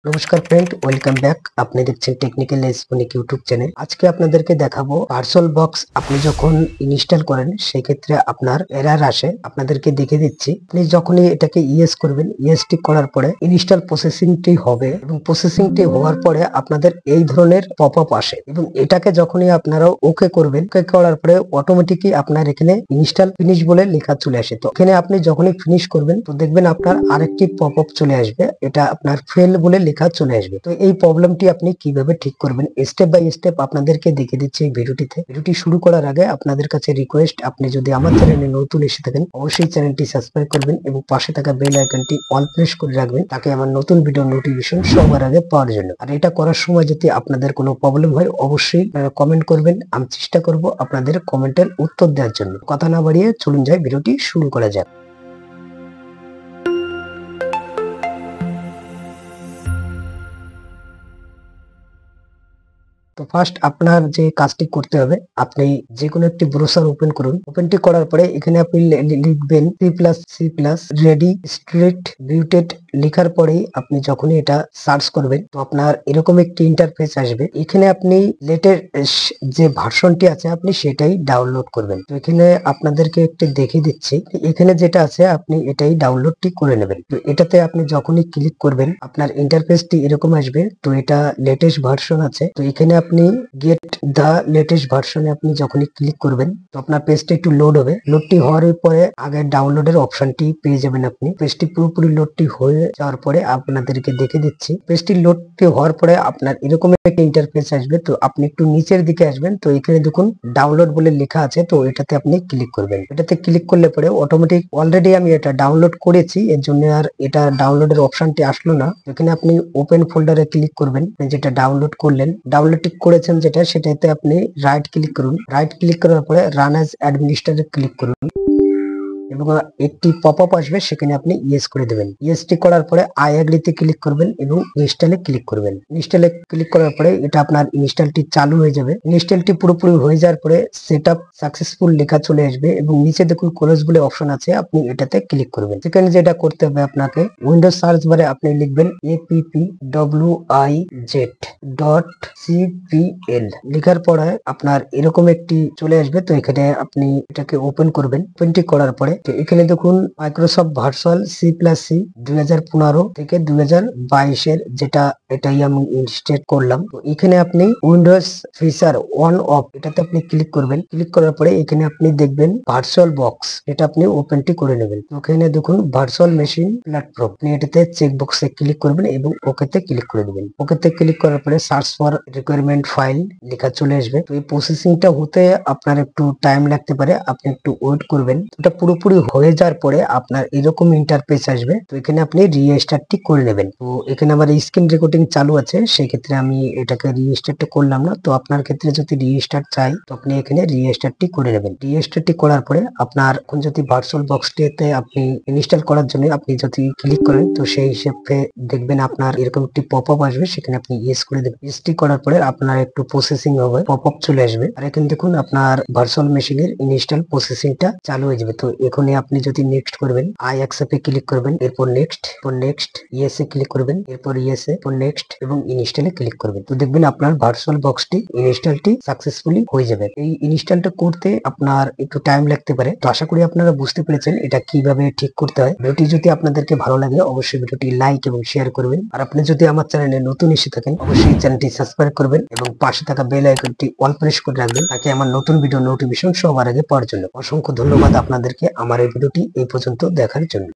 নমস্কার friend, welcome back. আপনি দেখছেন টেকনিক্যাল এসপনিক ইউটিউব চ্যানেল। আজকে আপনাদেরকে দেখাবো ভার্চুয়াল বক্স আপনি যখন ইনস্টল করেন সেই ক্ষেত্রে আপনার এরর আসে। আপনাদেরকে দেখে দিচ্ছি। আপনি যখনই এটাকে ইয়েস করবেন, ইয়েসটি করার পরে ইনস্টল প্রসেসিংটি হবে এবং প্রসেসিংটি হওয়ার পরে আপনাদের এই ধরনের পপ আপ আসে এবং এটাকে যখনই আপনারা ওকে করবেন, ওকে করার পরে অটোমেটিকই আপনার এখানে ইনস্টল ফিনিশ বলে লেখা চলে আসে। তো এখানে আপনি যখনই ফিনিশ করবেন তো দেখবেন আপনার আরেকটি পপ আপ চলে আসবে, এটা আপনার ফেল বলে লেখা চলে আসবে। তো এই প্রবলেমটি আপনি কিভাবে ঠিক করবেন স্টেপ বাই স্টেপ আপনাদেরকে দেখে দিচ্ছি এই ভিডিওটিতে। ভিডিওটি শুরু করার আগে আপনাদের কাছে রিকোয়েস্ট, আপনি যদি আমার চ্যানেলে নতুন এসে থাকেন অবশ্যই চ্যানেলটি সাবস্ক্রাইব করবেন এবং পাশে থাকা বেল আইকনটি অল প্রেস করে রাখবেন, তাকে আমার নতুন ভিডিও নোটিফিকেশন সবার আগে পাওয়ার জন্য। আর এটা করার সময় যদি আপনাদের কোনো প্রবলেম হয় অবশ্যই কমেন্ট করবেন, আমি চেষ্টা করব আপনাদের কমেন্টের উত্তর দেওয়ার জন্য। কথা না বাড়িয়ে চলুন যাই, ভিডিওটি শুরু করা যাক। তো ফার্স্ট আপনার যে কাজটি করতে হবে, আপনি যে কোনো একটি ব্রাউজার ওপেন করুন। ওপেনটি করার পরে এখানে আপনি লিখবেন C++ রেডি স্ট্রিট বিউটেড। লেখার পরেই আপনি যখনই এটা সার্চ করবেন তো আপনার এরকম একটি ইন্টারফেস আসবে। এখানে আপনি লেটেস্ট যে ভার্সনটি আছে আপনি সেটাই ডাউনলোড করবেন। তো এখানে আপনাদেরকে একটি দেখে দিচ্ছি, এখানে যেটা আছে আপনি এটাই ডাউনলোডটি করে নেবেন। তো এটাতে আপনি যখনই ক্লিক করবেন আপনার ইন্টারফেসটি এরকম আসবে। তো এটা লেটেস্ট ভার্সন আছে, তো এখানে আপনি গেট দা লেটেস্ট ভার্সনে আপনি যখনই ক্লিক করবেন তো আপনার পেজটা একটু লোড হবে। লোডটি হওয়ার পরে আগে ডাউনলোডের অপশনটি পেয়ে যাবেন আপনি। পেজটি পুরোপুরি লোডটি হয়ে যাওয়ার পরে আপনাদেরকে দেখে দিচ্ছি, পেজটি লোডটি হওয়ার পরে আপনার এরকম একটা ইন্টারফেস আসবে। তো আপনি একটু নিচের দিকে আসবেন, তো এখানে দেখুন ডাউনলোড বলে লেখা আছে, তো এটাতে আপনি ক্লিক করবেন। এটাতে ক্লিক করলে পরে অটোমেটিক অলরেডি আমি এটা ডাউনলোড করেছি, এর জন্য আর এটা ডাউনলোডের অপশনটি আসলো না। এখানে আপনি ওপেন ফোল্ডারে ক্লিক করবেন, যেটা ডাউনলোড করলেন, ডাউনলোডটি করেছেন যেটা, সেটাতে আপনি রাইট ক্লিক করুন। রাইট ক্লিক করার পরে রান অ্যাজ অ্যাডমিনিস্ট্রেটর ক্লিক করুন এবং একটি পপ আপ আসবে, সেখানে আপনি ইয়েস করে দেবেন। ইয়েসটি করার পরে আই এগ্রিতে ক্লিক করবেন এবং ইনস্টলে ক্লিক করবেন। ইনস্টলে ক্লিক করার পরে এটা আপনার ইনস্টলটি চালু হয়ে যাবে। ইনস্টলটি পুরোপুরি হয়ে যাওয়ার পরে সেটআপ সাকসেসফুল লেখা চলে আসবে এবং নিচে দেখুন ক্লোজ বলে অপশন আছে, আপনি এটাতে ক্লিক করবেন। সেখানে যেটা করতে হবে আপনাকে উইন্ডোজ সার্চ বারে আপনি লিখবেন appwizjet.cpl। লেখার পরে আপনার এরকম একটি চলে আসবে। তো এখানে আপনি এটাকে ওপেন করবেন। ওপেনটি করার পরে এখানে দেখুন মাইক্রোসফট ভার্চুয়াল C++ 2015 থেকে 2022 এর যেটা, এটাই আমি ইনস্টল করলাম। তো এখানে আপনি উইন্ডোজ ফিচার অন অফ এটাতে আপনি ক্লিক করবেন। ক্লিক করার পরে এখানে আপনি দেখবেন ভার্চুয়াল বক্স, এটা আপনি ওপেনটি করে নেবেন। তো এখানে দেখুন ভার্চুয়াল মেশিন প্ল্যাটফর্ম, আপনি এটাতে চেক বক্সে ক্লিক করবেন এবং ওকেতে ক্লিক করে দেবেন। ওকেতে ক্লিক করার পরে সার্চ ফর রিকোয়ারমেন্ট ফাইল লেখা চলে আসবে। তো এই প্রসেসিংটা হতে আপনার একটু টাইম লাগতে পারে, আপনি একটু ওয়েট করবেন। এটা পুরোপুরি হয়ে যাওয়ার পরে আপনার এরকম ইন্টারফেস আসবে। তো এখানে আপনি রিস্টার্টটি করে নেবেন। তো এখানে আমার স্ক্রিন রেকর্ডিং চালু আছে, সেই ক্ষেত্রে আমি এটাকে রিস্টার্ট করলাম না। তো আপনার ক্ষেত্রে যদি রিস্টার্ট চাই তো আপনি এখানে রিস্টার্টটি করে নেবেন। রিস্টার্টটি করার পরে আপনার এখন যদি ভার্চুয়াল বক্সটিতে আপনি ইনস্টল করার জন্য আপনি যদি ক্লিক করেন তো সেই হিসেবে দেখবেন আপনার এরকম একটি পপ আপ আসবে, সেখানে আপনি ইয়েস করে দেবেন। ইয়েসটি করার পরে আপনার একটু প্রসেসিং হবে, পপ আপ চলে আসবে। আর এখানে দেখুন আপনার ভার্চুয়াল মেশিনের ইনস্টল প্রসেসিংটা চালু হয়ে যাবে। তো এখানে আপনি যদি নেক্সট করবেন আই অ্যাকসেপ্টে ক্লিক করবেন, এরপর নেক্সট ইয়েসে ক্লিক করবেন, এরপর ইয়েসে, এরপর নেক্সট এবং ইনস্টলে ক্লিক করবেন। তো দেখবেন আপনার ভার্চুয়াল বক্সটি ইনস্টলটি সাকসেসফুলি হয়ে যাবে। এই ইনস্টলটা করতে আপনার একটু টাইম লাগতে পারে। তো আশা করি আপনারা বুঝতে পেরেছেন এটা কিভাবে ঠিক করতে হয়। ভিডিওটি যদি আপনাদেরকে ভালো লাগে অবশ্যই ভিডিওটি লাইক এবং শেয়ার করবেন। আর আপনি যদি আমার চ্যানেলে নতুন এসে থাকেন অবশ্যই চ্যানেলটি সাবস্ক্রাইব করবেন এবং পাশে থাকা বেল আইকনটি অল প্রেস করে রাখবেন, তাকে আমার নতুন ভিডিও নোটিফিকেশন সবার আগে পাওয়ার জন্য। অসংখ্য ধন্যবাদ আপনাদেরকে আমার এই ভিডিওটি এই পর্যন্ত দেখার জন্য।